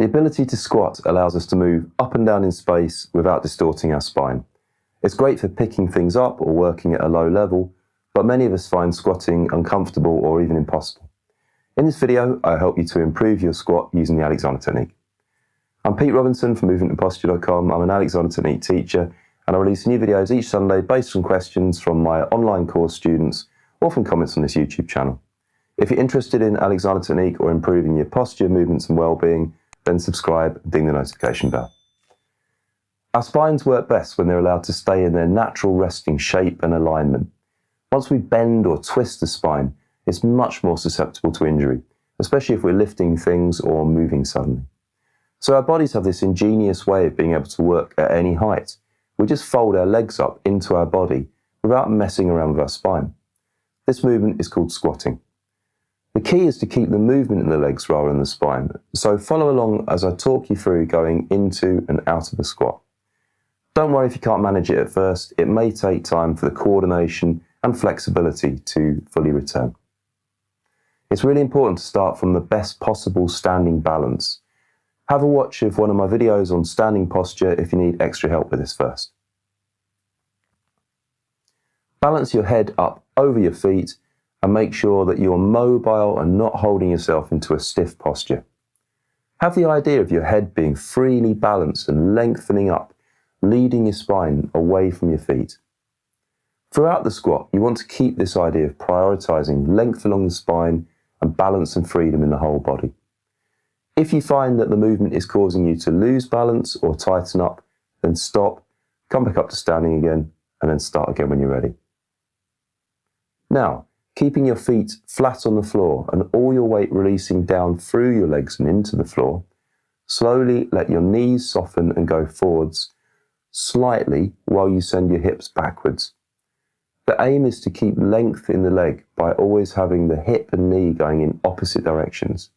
The ability to squat allows us to move up and down in space without distorting our spine. It's great for picking things up or working at a low level, but many of us find squatting uncomfortable or even impossible. In this video, I help you to improve your squat using the Alexander technique. I'm Pete Robinson from movementandposture.com. I'm an Alexander technique teacher, and I release new videos each Sunday based on questions from my online course students or from comments on this YouTube channel. If you're interested in Alexander technique or improving your posture, movements and well-being, then subscribe and ding the notification bell. Our spines work best when they're allowed to stay in their natural resting shape and alignment. Once we bend or twist the spine, it's much more susceptible to injury, especially if we're lifting things or moving suddenly. So our bodies have this ingenious way of being able to work at any height. We just fold our legs up into our body without messing around with our spine. This movement is called squatting. The key is to keep the movement in the legs rather than the spine, so follow along as I talk you through going into and out of a squat. Don't worry if you can't manage it at first. It may take time for the coordination and flexibility to fully return. It's really important to start from the best possible standing balance. Have a watch of one of my videos on standing posture if you need extra help with this first. Balance your head up over your feet and make sure that you're mobile and not holding yourself into a stiff posture. Have the idea of your head being freely balanced and lengthening up, leading your spine away from your feet. Throughout the squat, you want to keep this idea of prioritizing length along the spine and balance and freedom in the whole body. If you find that the movement is causing you to lose balance or tighten up, then stop, come back up to standing again, and then start again when you're ready. Now, keeping your feet flat on the floor and all your weight releasing down through your legs and into the floor, slowly let your knees soften and go forwards slightly while you send your hips backwards. The aim is to keep length in the leg by always having the hip and knee going in opposite directions.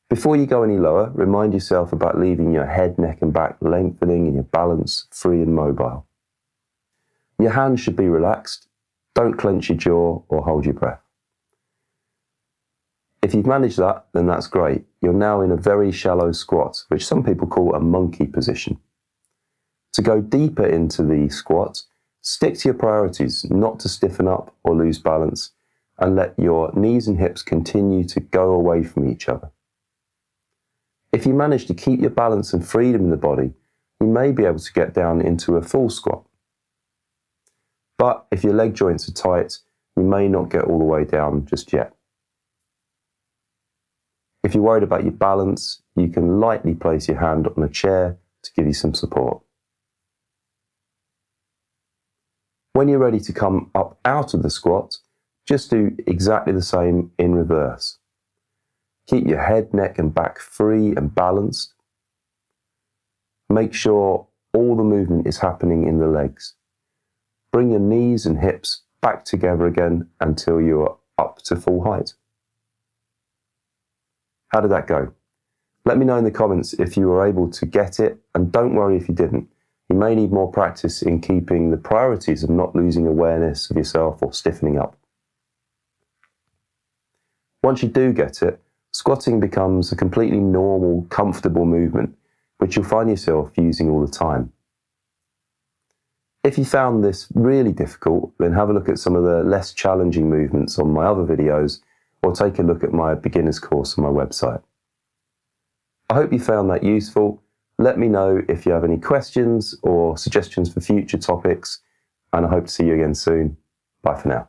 Before you go any lower, remind yourself about leaving your head, neck and back lengthening and your balance free and mobile. Your hands should be relaxed. Don't clench your jaw or hold your breath. If you've managed that, then that's great. You're now in a very shallow squat, which some people call a monkey position. To go deeper into the squat, stick to your priorities, not to stiffen up or lose balance, and let your knees and hips continue to go away from each other. If you manage to keep your balance and freedom in the body, you may be able to get down into a full squat. But if your leg joints are tight, you may not get all the way down just yet. If you're worried about your balance, you can lightly place your hand on a chair to give you some support. When you're ready to come up out of the squat, just do exactly the same in reverse. Keep your head, neck and back free and balanced. Make sure all the movement is happening in the legs. Bring your knees and hips back together again until you're up to full height. How did that go? Let me know in the comments if you were able to get it, and don't worry if you didn't. You may need more practice in keeping the priorities of not losing awareness of yourself or stiffening up. Once you do get it, squatting becomes a completely normal, comfortable movement, which you'll find yourself using all the time. If you found this really difficult, then have a look at some of the less challenging movements on my other videos, or take a look at my beginner's course on my website. I hope you found that useful. Let me know if you have any questions or suggestions for future topics, and I hope to see you again soon. Bye for now.